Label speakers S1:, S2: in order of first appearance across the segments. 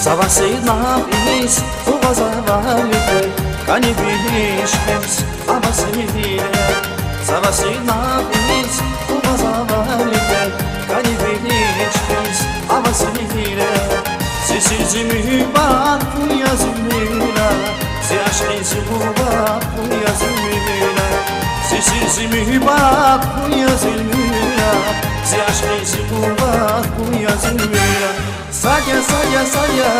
S1: Sabah seyirnabis Uvaza valide Kani bilişimiz Ama seninle Sabah seyirnabis Uvaza valide Kani bilişimiz Ama seninle Sessiz mühibbat Bu yazımıyla Se aşkısı hubat Bu yazımıyla Sessiz mühibbat Bu yazımıyla Se aşkısı hubat Bu yazımıyla Salya salya salya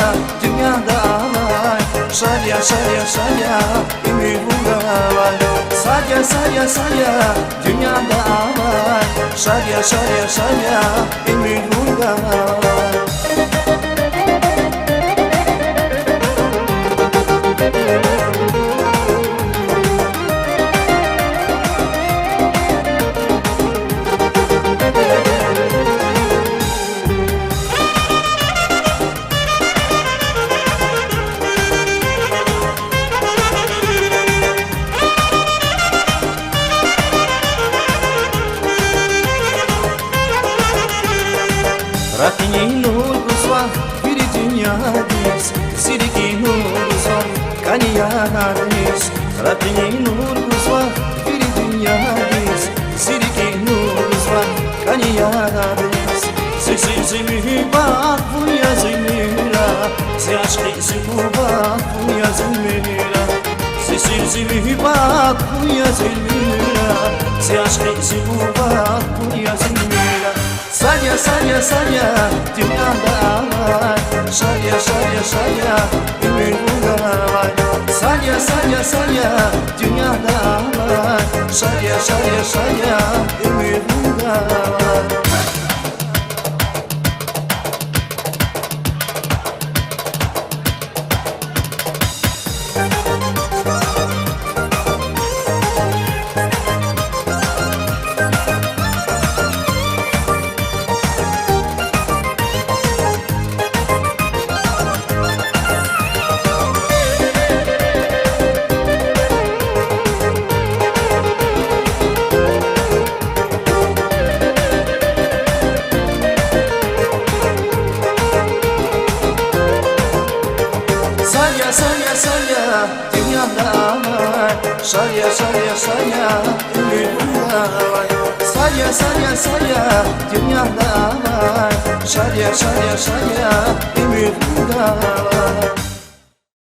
S1: dünyada var Şarya şarya şarya ümidunda var Salya salya salya dünyada var Şarya şarya şarya ümidunda var Ratini nur uzvar bir dünyadayız Sirki nur uzvar kaniyadayız Ratini nur uzvar bir dünyadayız Sirki nur uzvar kaniyadayız Sessiz mühibbat bu yazımıyla Se aşkısı hubat bu yazımıyla Sessiz mühibbat bu yazımıyla Se aşkısı hubat bu yazımıyla Salya salya salya dünyada var Şarya şarya şarya ümidunda var Salya salya salya dünyada var Şarya şarya şarya ümidunda var Salya salya salya dünyada var Şarya şarya şarya ümidunda var Salya salya salya dünyada var Şarya şarya şarya ümidunda var